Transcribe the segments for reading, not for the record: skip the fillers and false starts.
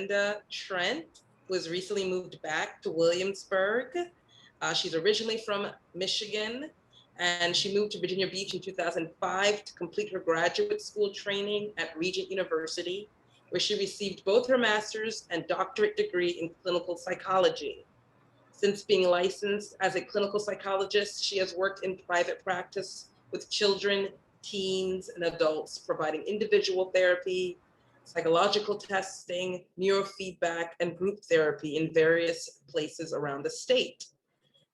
Amanda Trent, who has recently moved back to Williamsburg. She's originally from Michigan, and she moved to Virginia Beach in 2005 to complete her graduate school training at Regent University, where she received both her master's and doctorate degree in clinical psychology. Since being licensed as a clinical psychologist, she has worked in private practice with children, teens, and adults, providing individual therapy, psychological testing, neurofeedback, and group therapy in various places around the state.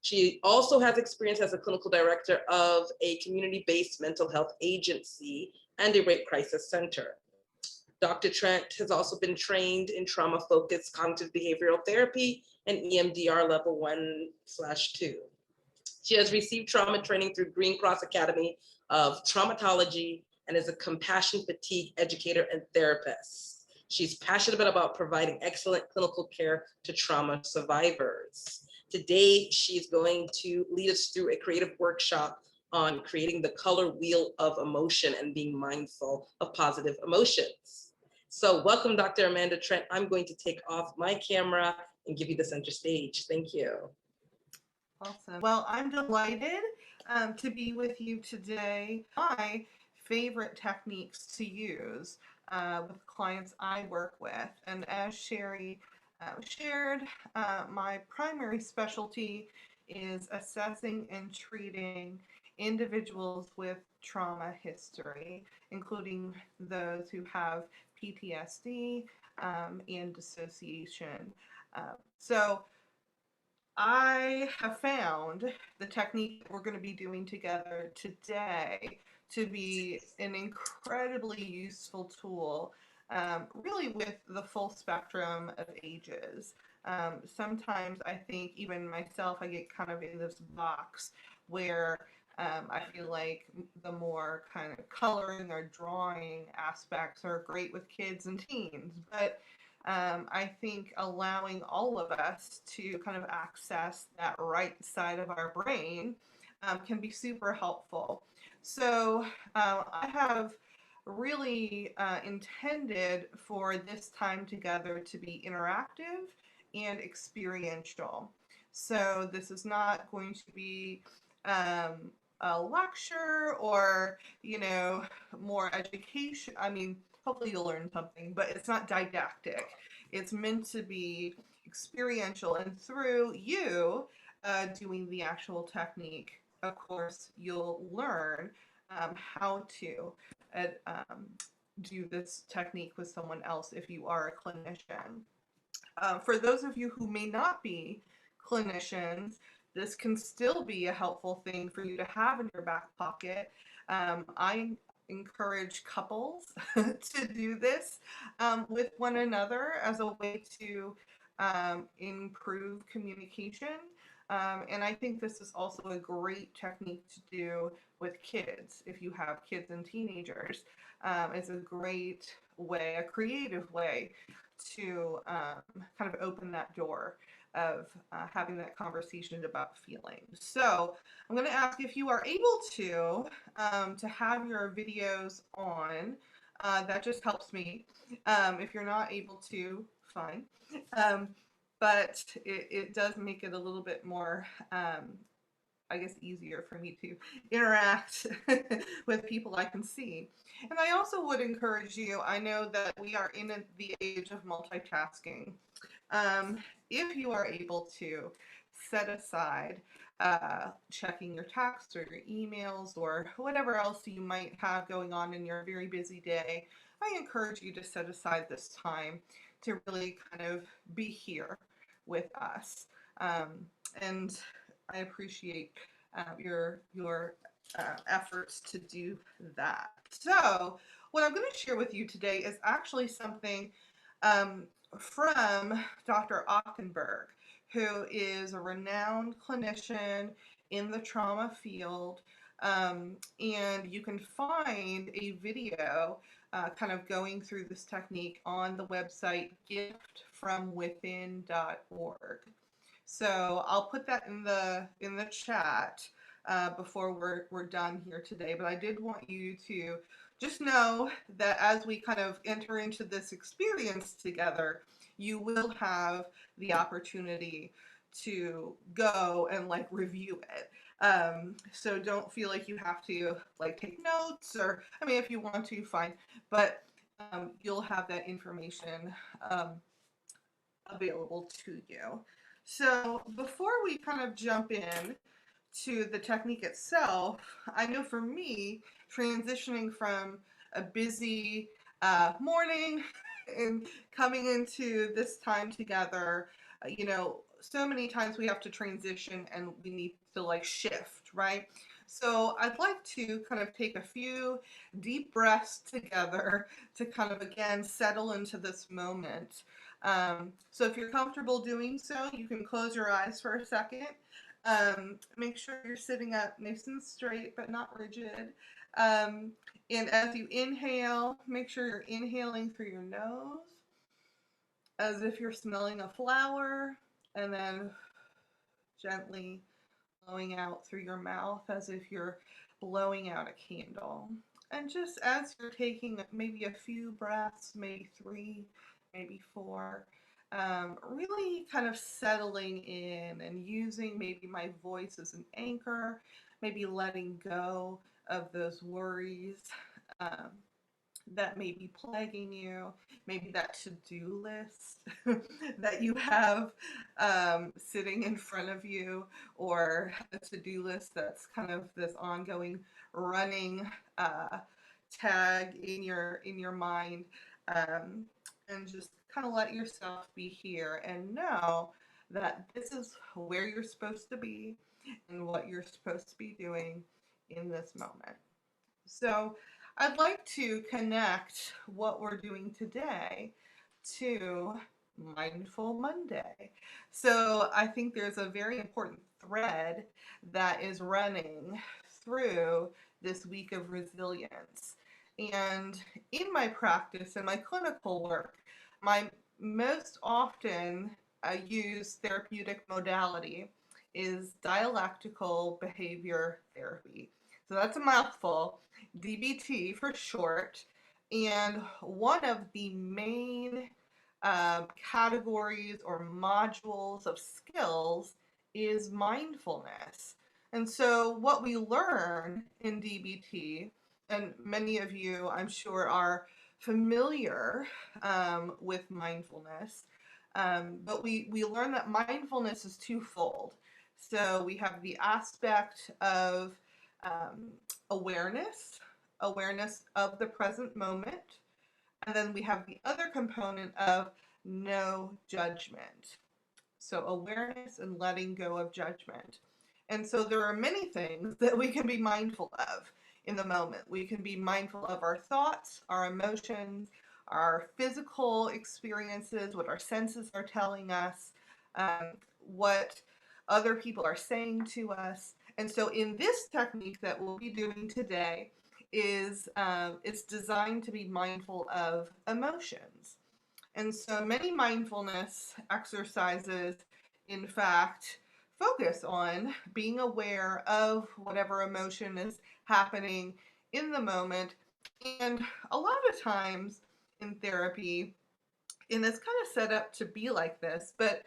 She also has experience as a clinical director of a community-based mental health agency and a rape crisis center. Dr. Trent has also been trained in trauma-focused cognitive behavioral therapy and EMDR level 1/2. She has received trauma training through Green Cross Academy of Traumatology and is a compassion fatigue educator and therapist. She's passionate about providing excellent clinical care to trauma survivors. Today, she's going to lead us through a creative workshop on creating the color wheel of emotion and being mindful of positive emotions. So welcome, Dr. Amanda Trent. I'm going to take off my camera and give you the center stage. Thank you. Awesome. Well, I'm delighted to be with you today. My favorite techniques to use with clients I work with. And as Sherry shared, my primary specialty is assessing and treating individuals with trauma history, including those who have PTSD and dissociation. So I have found the technique that we're going to be doing together today to be an incredibly useful tool, really with the full spectrum of ages. Sometimes I think even myself, I get kind of in this box where I feel like the more kind of coloring or drawing aspects are great with kids and teens, but I think allowing all of us to kind of access that right side of our brain can be super helpful. So I have really intended for this time together to be interactive and experiential. So this is not going to be a lecture or, more education. I mean, hopefully you'll learn something, but it's not didactic. It's meant to be experiential, and through you doing the actual technique, of course, you'll learn how to do this technique with someone else if you are a clinician. For those of you who may not be clinicians, this can still be a helpful thing for you to have in your back pocket. I encourage couples to do this with one another as a way to improve communication. And I think this is also a great technique to do with kids. If you have kids and teenagers, it's a great way, a creative way to kind of open that door of having that conversation about feelings. So I'm going to ask if you are able to have your videos on. That just helps me. If you're not able to, fine. But it does make it a little bit more, I guess, easier for me to interact with people I can see. And I also would encourage you, I know that we are in the age of multitasking. If you are able to set aside checking your texts or your emails or whatever else you might have going on in your very busy day, I encourage you to set aside this time to really kind of be here with us. And I appreciate your efforts to do that. So what I'm going to share with you today is actually something from Dr. Ochtenberg, who is a renowned clinician in the trauma field. And you can find a video kind of going through this technique on the website giftfromwithin.org. So I'll put that in the chat before we're done here today. But I did want you to just know that as we kind of enter into this experience together, you will have the opportunity to go and like review it. So don't feel like you have to like take notes, or I mean, if you want to, fine, but you'll have that information um, available to you. So before we kind of jump in to the technique itself, I know for me, transitioning from a busy morning and coming into this time together, so many times we have to transition and we need to like shift, right? So I'd like to kind of take a few deep breaths together to kind of again settle into this moment. So if you're comfortable doing so, you can close your eyes for a second. Make sure you're sitting up nice and straight, but not rigid. And as you inhale, make sure you're inhaling through your nose as if you're smelling a flower, and then gently blowing out through your mouth as if you're blowing out a candle. And just as you're taking maybe a few breaths, maybe 3, maybe 4, really kind of settling in and using maybe my voice as an anchor, maybe letting go of those worries um, that may be plaguing you, maybe that to-do list that you have sitting in front of you, or a to-do list that's kind of this ongoing running uh, tag in your mind, and just kind of let yourself be here and know that this is where you're supposed to be and what you're supposed to be doing in this moment. So I'd like to connect what we're doing today to Mindful Monday. So I think there's a very important thread that is running through this week of resilience. And in my practice and my clinical work, my most often used therapeutic modality is dialectical behavior therapy. So that's a mouthful, DBT for short. And one of the main categories or modules of skills is mindfulness. And so, what we learn in DBT, and many of you, I'm sure, are familiar with mindfulness, but we learn that mindfulness is twofold. So, we have the aspect of um, awareness, awareness of the present moment. And then we have the other component of no judgment. So awareness and letting go of judgment. And so there are many things that we can be mindful of in the moment. We can be mindful of our thoughts, our emotions, our physical experiences, what our senses are telling us, what other people are saying to us. And so in this technique that we'll be doing today is it's designed to be mindful of emotions. And so many mindfulness exercises, in fact, focus on being aware of whatever emotion is happening in the moment. And a lot of times in therapy, and it's kind of set up to be like this, but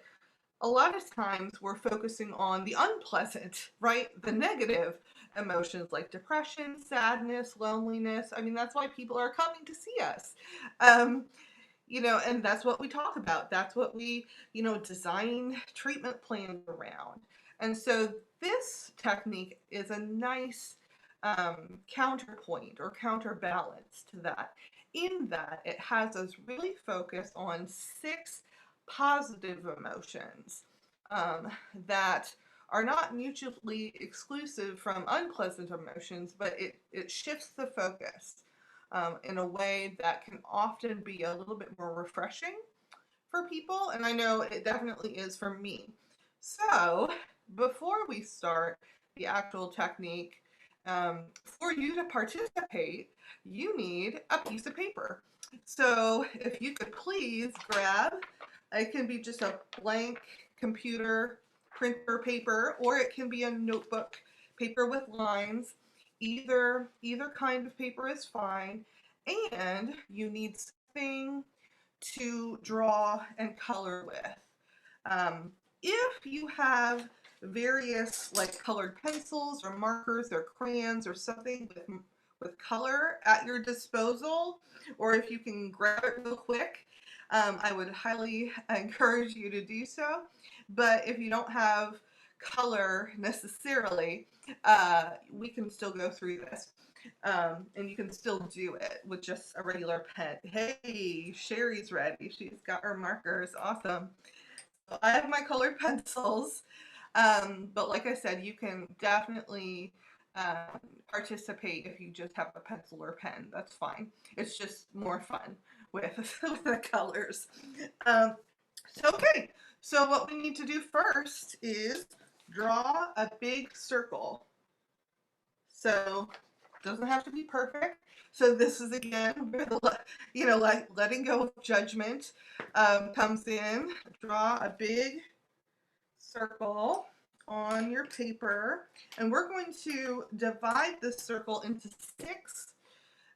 a lot of times we're focusing on the unpleasant, right? The negative emotions like depression, sadness, loneliness. I mean, that's why people are coming to see us. Um, and that's what we talk about. That's what we, design treatment plans around. And so this technique is a nice counterpoint or counterbalance to that, in that it has us really focus on 6 positive emotions that are not mutually exclusive from unpleasant emotions, but it shifts the focus in a way that can often be a little bit more refreshing for people. And I know it definitely is for me. So before we start the actual technique, for you to participate, you need a piece of paper. So if you could please grab, it can be just a blank computer printer paper, or it can be a notebook paper with lines. Either kind of paper is fine, and you need something to draw and color with. If you have various like colored pencils or markers or crayons or something with color at your disposal, or if you can grab it real quick, I would highly encourage you to do so. But if you don't have color necessarily, we can still go through this. And you can still do it with just a regular pen. Hey, Sherry's ready. She's got her markers. Awesome. So I have my colored pencils. But like I said, you can definitely participate if you just have a pencil or pen. That's fine. It's just more fun with, with the colors. Okay, so what we need to do first is draw a big circle. So it doesn't have to be perfect. So this is again where the, like letting go of judgment comes in. Draw a big circle on your paper, and we're going to divide this circle into 6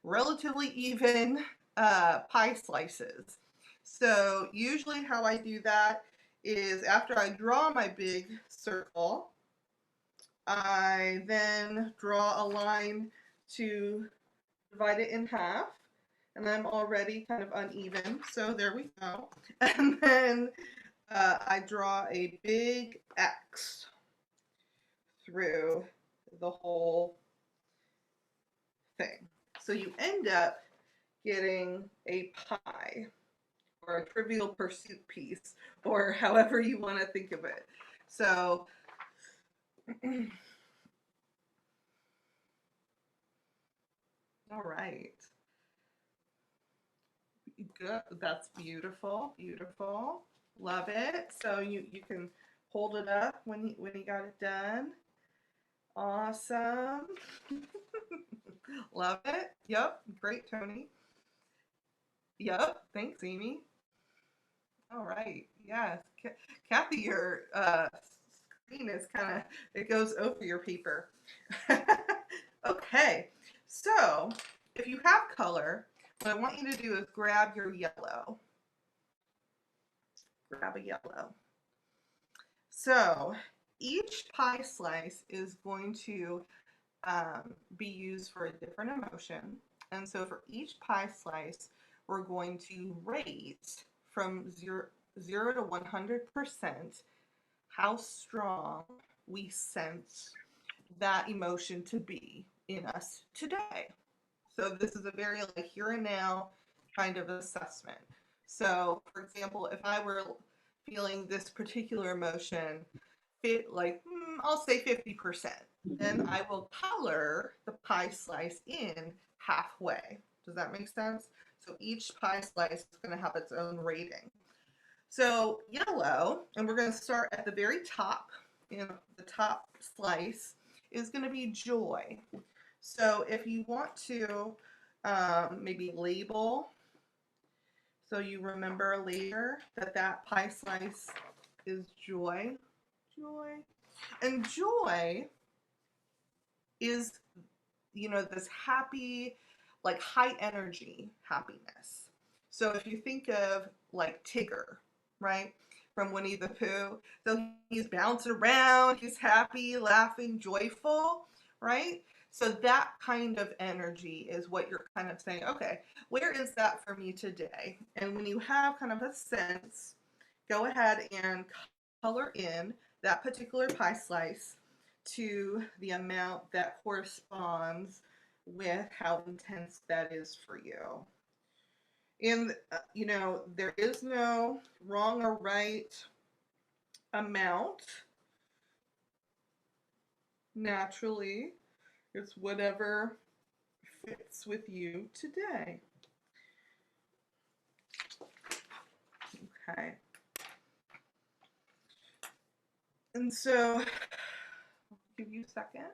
relatively even pie slices. So usually how I do that is after I draw my big circle, I then draw a line to divide it in half, and I'm already kind of uneven, so there we go. And then I draw a big X through the whole thing. So you end up getting a pie or a Trivial Pursuit piece, or however you want to think of it. So all right. Good. That's beautiful. Beautiful. Love it. So you can hold it up when you got it done. Awesome. Love it. Yep. Great, Tony. Yep. Thanks, Amy. All right. Yes. Kathy, your screen is kind of, it goes over your paper. Okay. So if you have color, what I want you to do is grab your yellow. Grab a yellow. So each pie slice is going to be used for a different emotion. And so for each pie slice, we're going to rate from 0 to 100% how strong we sense that emotion to be in us today. So this is a very like here and now kind of assessment. So for example, if I were feeling this particular emotion, I'll say 50%, then I will color the pie slice in halfway. Does that make sense? So each pie slice is going to have its own rating. So yellow, and we're going to start at the very top, the top slice is going to be joy. So if you want to maybe label, so you remember later that pie slice is joy. Joy. And joy is, this happy, like high energy happiness. So if you think of like Tigger, right, from Winnie the Pooh, so he's bouncing around, he's happy, laughing, joyful, right? So that kind of energy is what you're kind of saying, okay, where is that for me today? And when you have kind of a sense, go ahead and color in that particular pie slice to the amount that corresponds with how intense that is for you. And, there is no wrong or right amount. Naturally, it's whatever fits with you today. Okay. And so, I'll give you a second.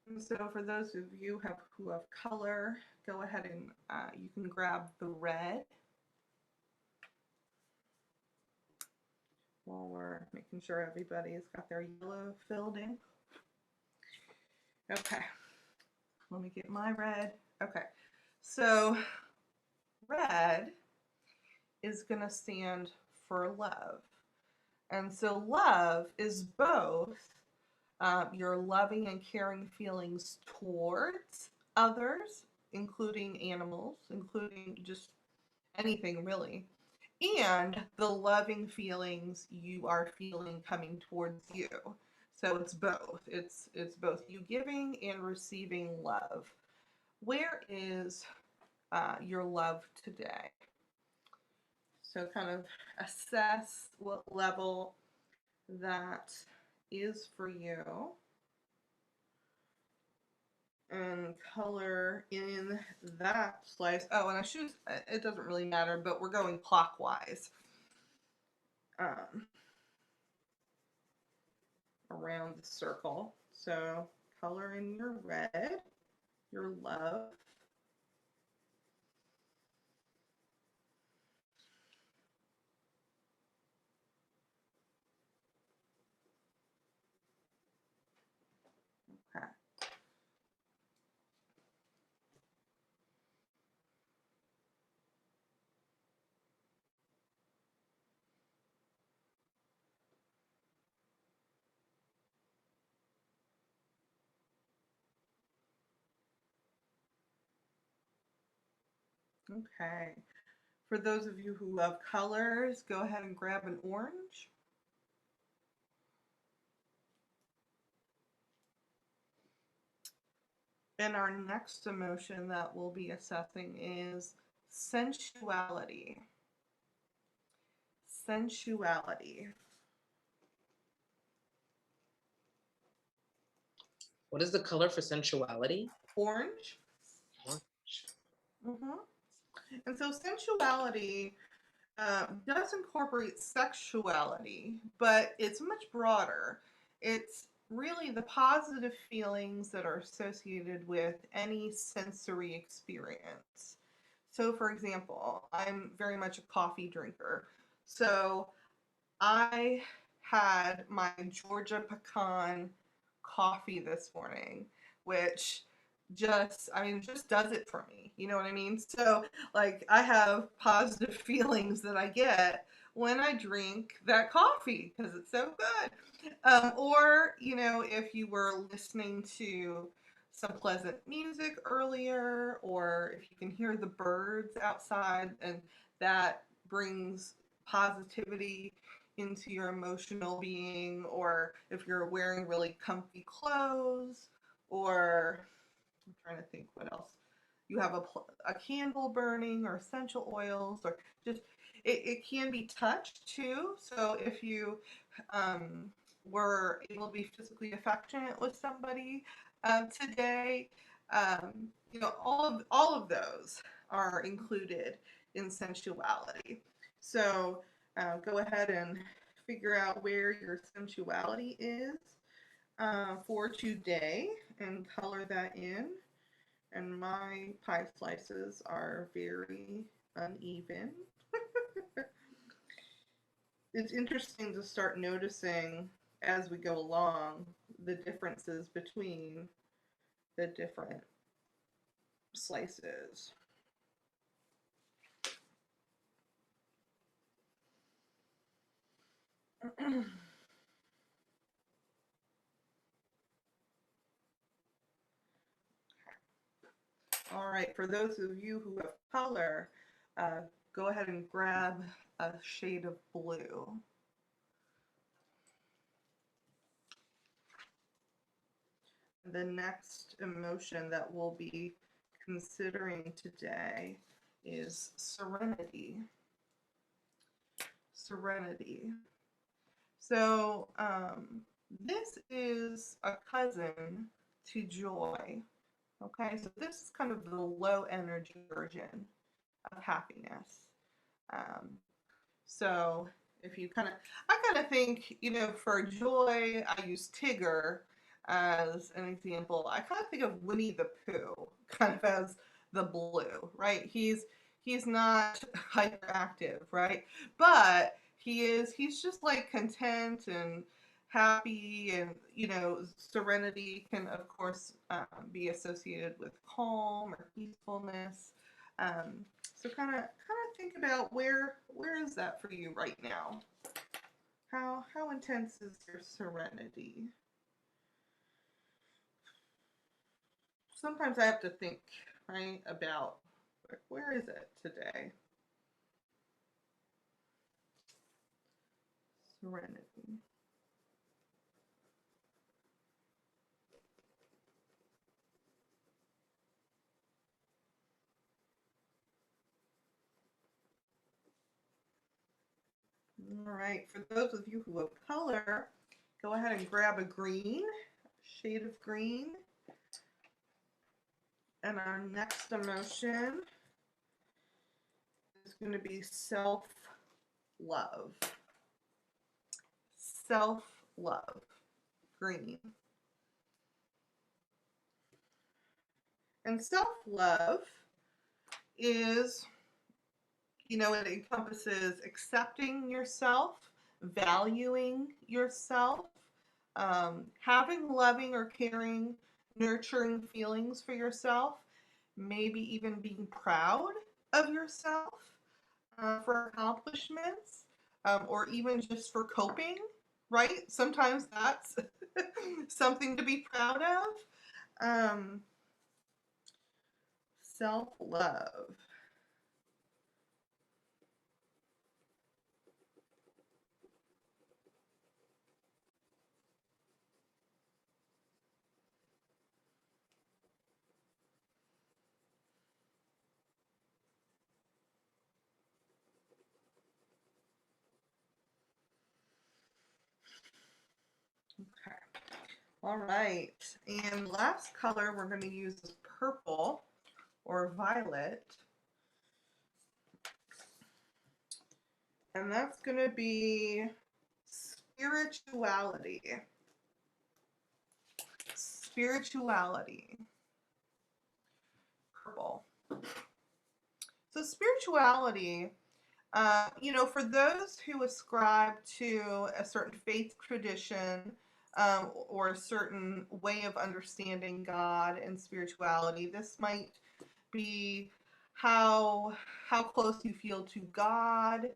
And so for those of you who have color, go ahead and you can grab the red while we're making sure everybody's got their yellow filled in. Okay. Let me get my red. Okay. So red is going to stand for love. And so love is both your loving and caring feelings towards others, including animals, including just anything really, and the loving feelings you are feeling coming towards you. So it's both. It's both you giving and receiving love. Where is your love today? So kind of assess what level that is for you and color in that slice. Oh, and I should, it doesn't really matter, but we're going clockwise around the circle. So color in your red, your love. Okay. Okay. For those of you who love colors, go ahead and grab an orange. And our next emotion that we'll be assessing is sensuality. Sensuality. What is the color for sensuality? Orange. Orange. Mm-hmm. And so sensuality does incorporate sexuality, but it's much broader. It's really the positive feelings that are associated with any sensory experience. So, for example, I'm very much a coffee drinker. So, I had my Georgia pecan coffee this morning, which just does it for me. You know what I mean? So, like, I have positive feelings that I get when I drink that coffee because it's so good. Or, if you were listening to some pleasant music earlier, or if you can hear the birds outside and that brings positivity into your emotional being, or if you're wearing really comfy clothes, or I'm trying to think what else. You have a candle burning, or essential oils, or just it can be touched too. So if you were able to be physically affectionate with somebody today, all of those are included in sensuality. So go ahead and figure out where your sensuality is for today and color that in. And my pie slices are very uneven. It's interesting to start noticing as we go along the differences between the different slices. All right, for those of you who have color, go ahead and grab a shade of blue. The next emotion that we'll be considering today is serenity. Serenity. So, this is a cousin to joy. Okay, so this is kind of the low energy version of happiness. Um, so if you I kind of think, for joy, I use Tigger as an example. I kind of think of Winnie the Pooh kind of as the blue, right? He's not hyperactive, right? But he's just like content and happy, and serenity can of course be associated with calm or peacefulness. So kind of think about where is that for you right now? How intense is your serenity? Sometimes I have to think, right, about where is it today? Serenity. All right, for those of you who have color, go ahead and grab a green, shade of green. And our next emotion is going to be self-love. Self-love, green. And self-love is, it encompasses accepting yourself, valuing yourself, having loving or caring, nurturing feelings for yourself, maybe even being proud of yourself for accomplishments, or even just for coping, right? Sometimes that's something to be proud of. Self-love. Okay. All right. And last color we're going to use is purple or violet. And that's going to be spirituality. Spirituality. Purple. So spirituality, for those who ascribe to a certain faith tradition, or a certain way of understanding God and spirituality, this might be how close you feel to God,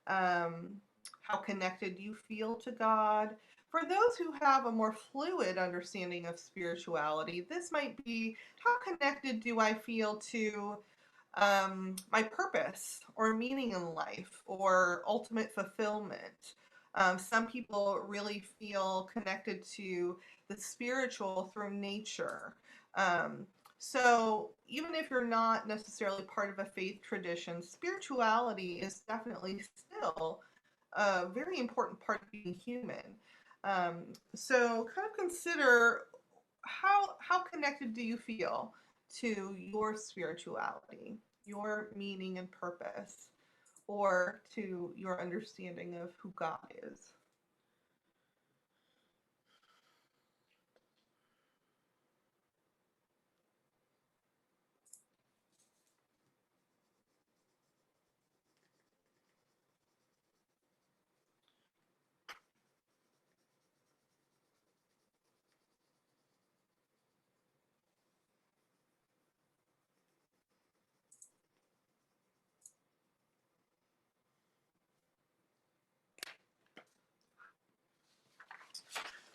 how connected you feel to God. For those who have a more fluid understanding of spirituality, this might be, how connected do I feel to my purpose or meaning in life or ultimate fulfillment. Some people really feel connected to the spiritual through nature. So even if you're not necessarily part of a faith tradition, spirituality is definitely still a very important part of being human. So kind of consider, how connected do you feel to your spirituality, your meaning and purpose, or to your understanding of who God is?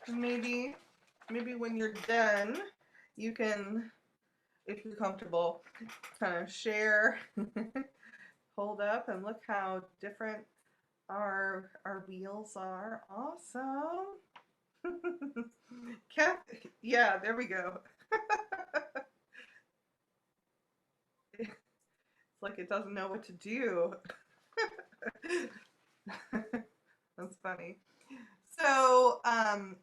Maybe when you're done, you can, if you're comfortable, kind of share, hold up and look how different our wheels are. Awesome. Yeah, there we go. It's like it doesn't know what to do. That's funny. So,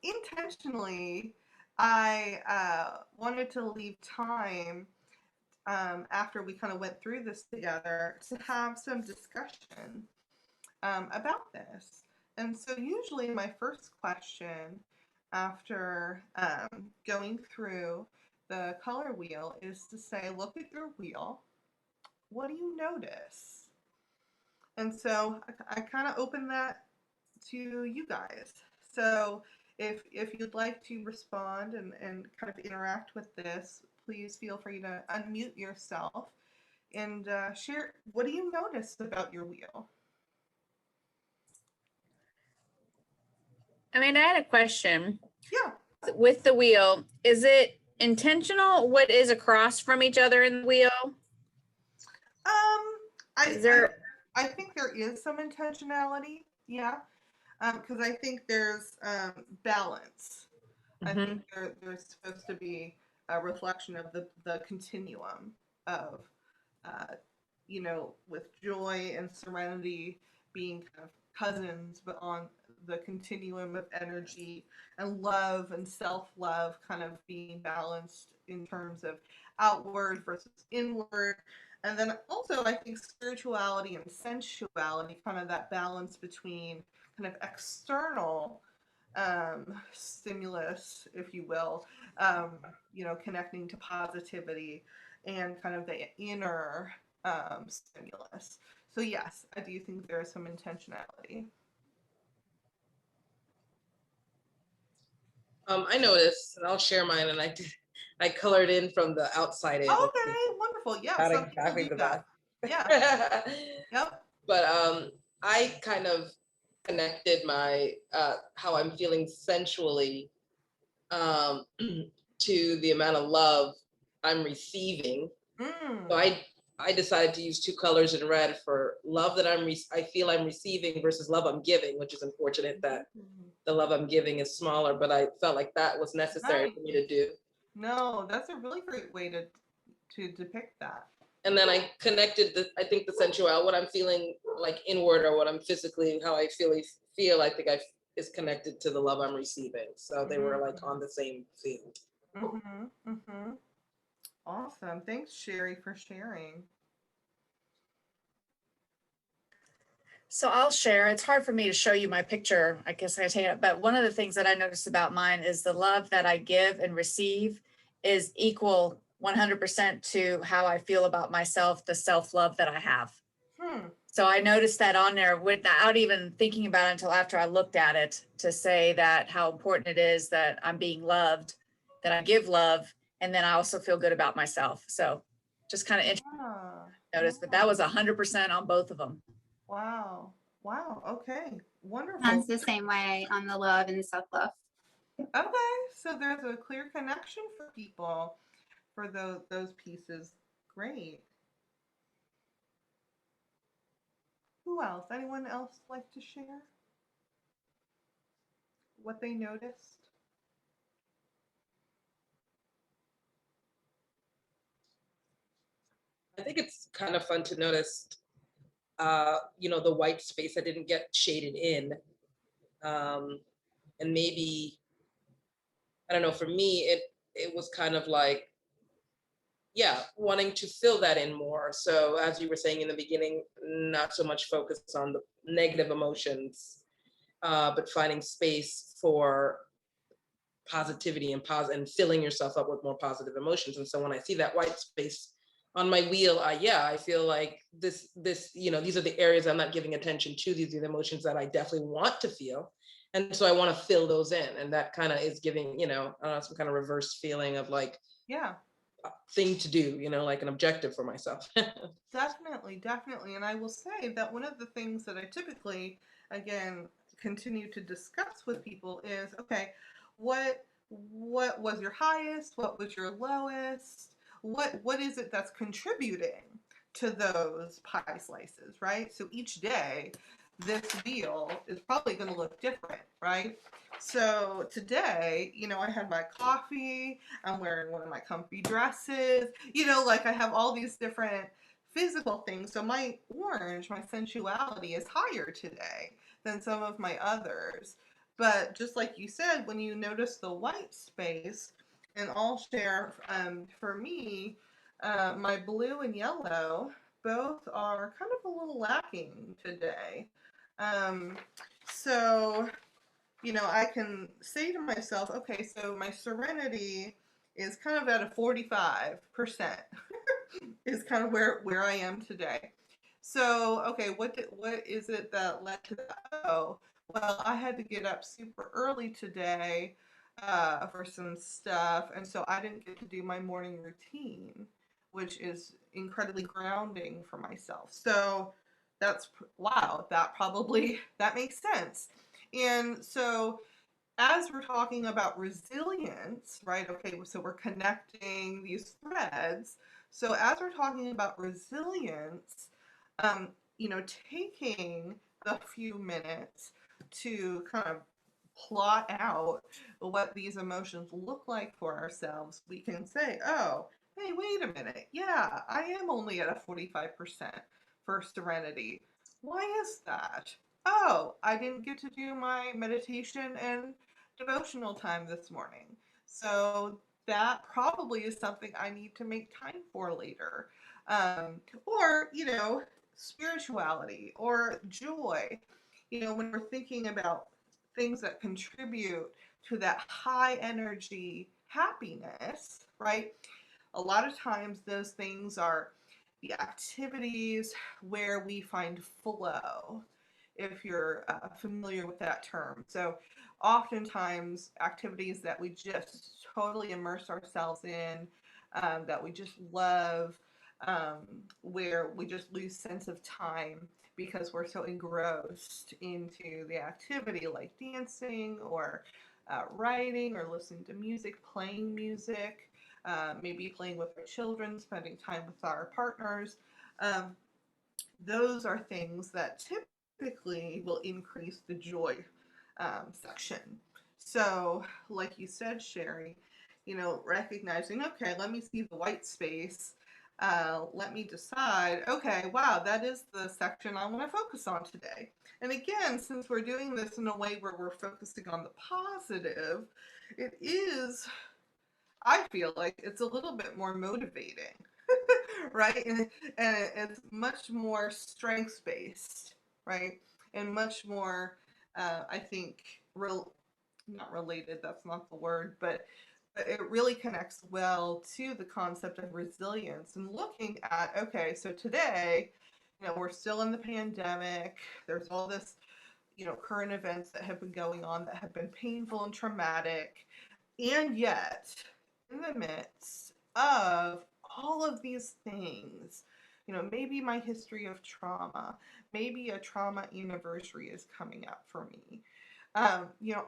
intentionally, I wanted to leave time, after we kind of went through this together, to have some discussion about this. And so, usually, my first question after going through the color wheel is to say, look at your wheel. What do you notice? And so I kind of open that to you guys. So if you'd like to respond and kind of interact with this, please feel free to unmute yourself and share, what do you notice about your wheel? I mean, I had a question. Yeah. With the wheel, is it intentional what is across from each other in the wheel? Is there... I think there is some intentionality, yeah, because I think there's balance. I think there's supposed to be a reflection of the continuum of, you know, with joy and serenity being kind of cousins, but on the continuum of energy, and love and self-love kind of being balanced in terms of outward versus inward. And then also, I think spirituality and sensuality, kind of that balance between kind of external stimulus, if you will, you know, connecting to positivity, and kind of the inner stimulus. So yes, I do think there is some intentionality. I noticed, and I'll share mine, and I colored in from the outside in. Okay, wonderful. Yeah, Not some exactly people do the that. best. Yeah. Yep. But I kind of connected my how I'm feeling sensually to the amount of love I'm receiving. So I decided to use two colors in red for love that I feel I'm receiving versus love I'm giving, which is unfortunate that the love I'm giving is smaller, but I felt like that was necessary for me to do. No, that's a really great way to depict that. And then I connected I think the sensuality, what I'm feeling like inward, or what I'm physically, how I feel, I think is connected to the love I'm receiving. So they were like on the same field. Awesome. Thanks, Sherry, for sharing. So I'll share. It's hard for me to show you my picture. I guess I take it, but one of the things that I noticed about mine is the love that I give and receive is equal 100% to how I feel about myself, the self-love that I have. So I noticed that on there without even thinking about it until after I looked at it, to say that how important it is that I'm being loved, that I give love, and then I also feel good about myself. So just kind of interesting to notice, but that was 100% on both of them. Wow. Wow. Okay. Wonderful. That's the same way on the love and the self-love. Okay. So there's a clear connection for people for those pieces. Great. Who else? Anyone else like to share what they noticed? I think it's kind of fun to notice, you know, the white space I didn't get shaded in. And maybe, I don't know, for me, it was kind of like, yeah, wanting to fill that in more. So as you were saying in the beginning, not so much focus on the negative emotions, but finding space for positivity and filling yourself up with more positive emotions. And so when I see that white space on my wheel, I feel like this, you know, these are the areas I'm not giving attention to. These are the emotions that I definitely want to feel. And so I want to fill those in. And that kind of is giving, you know, some kind of reverse feeling of like, yeah, thing to do, you know, like an objective for myself. Definitely. And I will say that one of the things that I typically, again, continue to discuss with people is, okay, what was your highest? What was your lowest? What is it that's contributing to those pie slices, right? So each day, this wheel is probably going to look different, right? So today, you know, I had my coffee, I'm wearing one of my comfy dresses, you know, like I have all these different physical things. So my orange, my sensuality is higher today than some of my others. But just like you said, when you notice the white space, and I'll share, for me, my blue and yellow both are kind of a little lacking today. So, you know, I can say to myself, okay, so my serenity is kind of at a 45% is kind of where I am today. So, okay, what is it that led to that? Oh, Well, I had to get up super early today for some stuff, and so I didn't get to do my morning routine, which is incredibly grounding for myself. So that's wow, that makes sense. And so as we're talking about resilience, right? Okay, so we're connecting these threads. So as we're talking about resilience, um, taking a few minutes to kind of plot out what these emotions look like for ourselves, we can say, oh, hey, wait a minute. Yeah, I am only at a 45% for serenity. Why is that? Oh, I didn't get to do my meditation and devotional time this morning. So that probably is something I need to make time for later. Or, spirituality or joy. When we're thinking about things that contribute to that high energy happiness, right? A lot of times those things are the activities where we find flow, if you're familiar with that term. So oftentimes activities that we just totally immerse ourselves in, that we just love, um, where we just lose sense of time because we're so engrossed into the activity, like dancing or writing or listening to music, playing music, maybe playing with our children, spending time with our partners. Um, those are things that typically will increase the joy section. So, like you said, Sherry, recognizing, okay, let me see the white space. Let me decide, okay, wow, that is the section I want to focus on today. And again, since we're doing this in a way where we're focusing on the positive, it is, I feel like it's a little bit more motivating, right? And it's much more strengths based, right? And much more, I think, not related, that's not the word, but it really connects well to the concept of resilience and looking at, okay, so today, we're still in the pandemic. There's all this, current events that have been going on that have been painful and traumatic. And yet, in the midst of all of these things, maybe my history of trauma, maybe a trauma anniversary is coming up for me.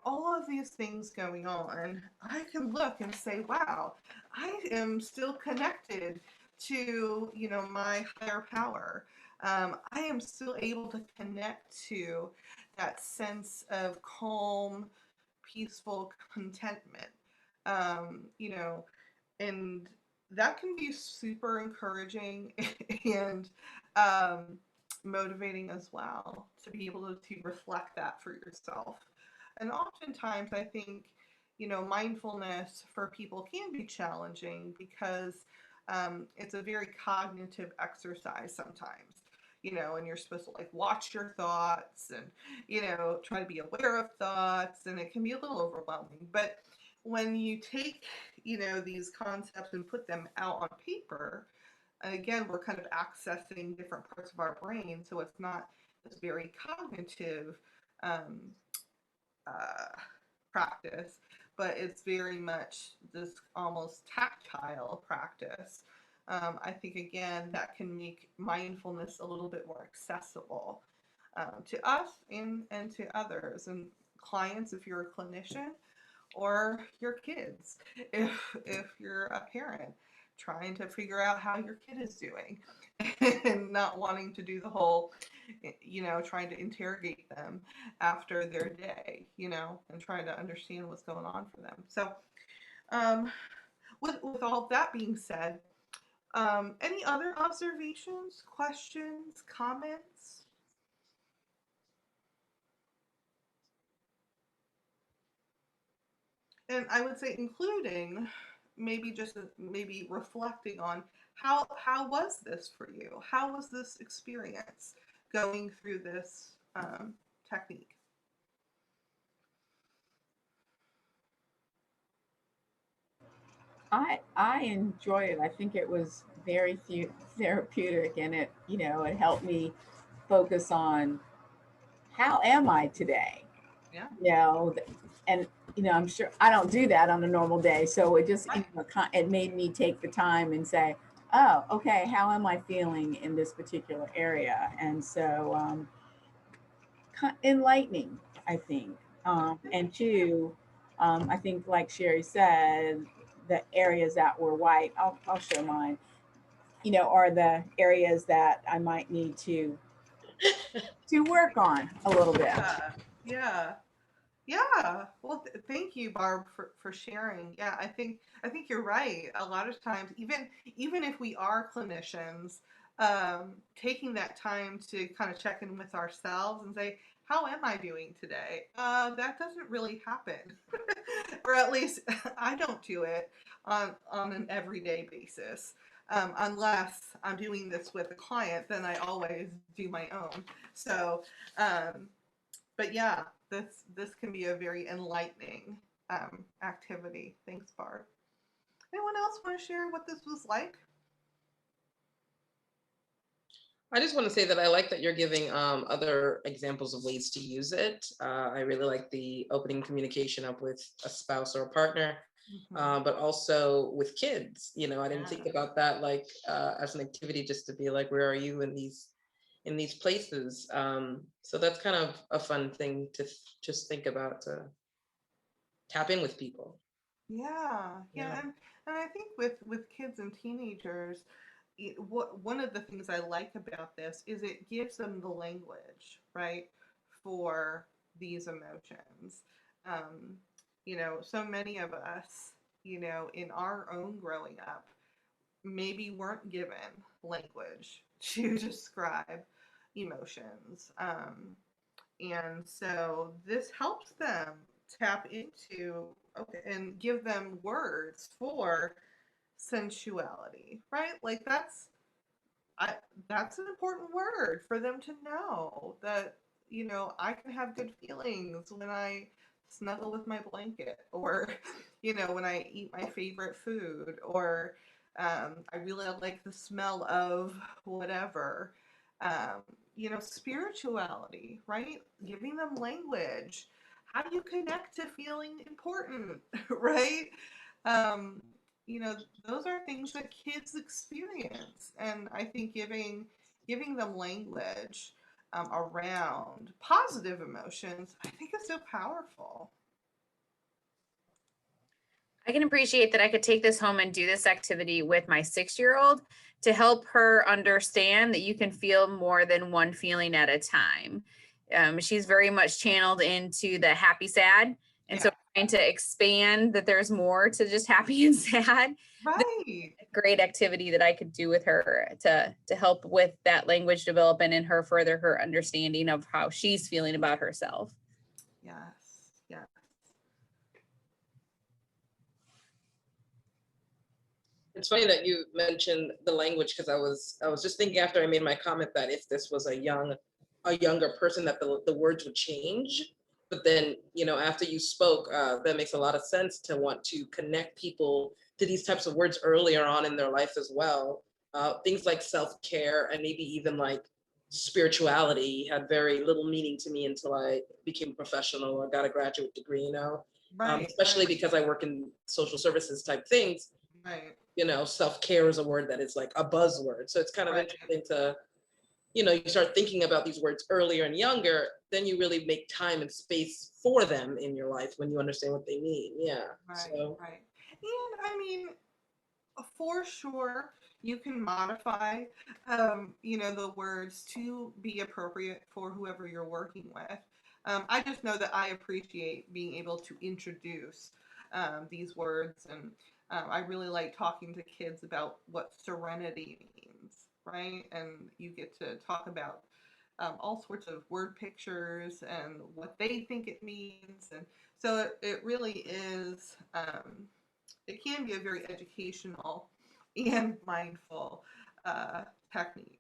All of these things going on, I can look and say, wow, I am still connected to, my higher power. I am still able to connect to that sense of calm, peaceful contentment. um, you know, and that can be super encouraging and um, motivating as well to be able to reflect that for yourself. And oftentimes, I think, mindfulness for people can be challenging because it's a very cognitive exercise sometimes. And you're supposed to like watch your thoughts and, try to be aware of thoughts, and it can be a little overwhelming. But when you take, these concepts and put them out on paper, again, we're kind of accessing different parts of our brain. So it's not this very cognitive um, uh, practice, but it's very much this almost tactile practice. I think, again, that can make mindfulness a little bit more accessible to us and to others and clients if you're a clinician, or your kids if you're a parent trying to figure out how your kid is doing and not wanting to do the whole, trying to interrogate them after their day, and trying to understand what's going on for them. So with all that being said, any other observations, questions, comments? And I would say including maybe just maybe reflecting on how was this for you? How was this experience going through this technique? I enjoy it. I think it was very therapeutic, and it helped me focus on how am I today? Yeah. you know, and I'm sure I don't do that on a normal day. So it just, Right. it made me take the time and say, oh, okay, how am I feeling in this particular area? And so, enlightening, I think. And two, I think, like Sherry said, the areas that were white, I'll show mine, are the areas that I might need to work on a little bit. Yeah. Yeah. Yeah. Well, thank you, Barb, for sharing. Yeah, I think you're right. A lot of times, even if we are clinicians, taking that time to kind of check in with ourselves and say, how am I doing today? That doesn't really happen, or at least I don't do it on an everyday basis. Unless I'm doing this with a client, then I always do my own. So, but yeah, this can be a very enlightening activity. Thanks, Barb. Anyone else want to share what this was like? I just want to say that I like that you're giving other examples of ways to use it. I really like the opening communication up with a spouse or a partner, but also with kids. I didn't think about that like as an activity, just to be like, where are you in these places? So that's kind of a fun thing to just think about, to tap in with people. Yeah, Yeah. and I think with kids and teenagers, one of the things I like about this is it gives them the language, right, for these emotions. Um, so many of us, in our own growing up, maybe weren't given language to describe emotions. And so this helps them tap into, okay, and give them words for sensuality, right? Like that's an important word for them to know, that I can have good feelings when I snuggle with my blanket, or when I eat my favorite food, or I really like the smell of whatever. Spirituality, right? Giving them language. How do you connect to feeling important, right? Um, those are things that kids experience, and I think giving them language around positive emotions, I think is so powerful. I can appreciate that I could take this home and do this activity with my 6-year-old to help her understand that you can feel more than one feeling at a time. She's very much channeled into the happy, sad. And so trying to expand that there's more to just happy and sad. Right. Great activity that I could do with her to help with that language development and her further her understanding of how she's feeling about herself. Yes. Yes. It's funny that you mentioned the language, because I was just thinking after I made my comment that if this was a younger person, that the words would change. But then, after you spoke, that makes a lot of sense, to want to connect people to these types of words earlier on in their life as well. Things like self-care and maybe even like spirituality had very little meaning to me until I became a professional or got a graduate degree, Right. especially because I work in social services type things. Right. Self-care is a word that is like a buzzword. So it's kind of interesting to, you start thinking about these words earlier and younger, then you really make time and space for them in your life when you understand what they mean. Yeah. Right. So. Right. And I mean, for sure, you can modify, the words to be appropriate for whoever you're working with. I just know that I appreciate being able to introduce these words, and I really like talking to kids about what serenity means, right? And you get to talk about all sorts of word pictures and what they think it means, and so it really is. It can be a very educational and mindful technique.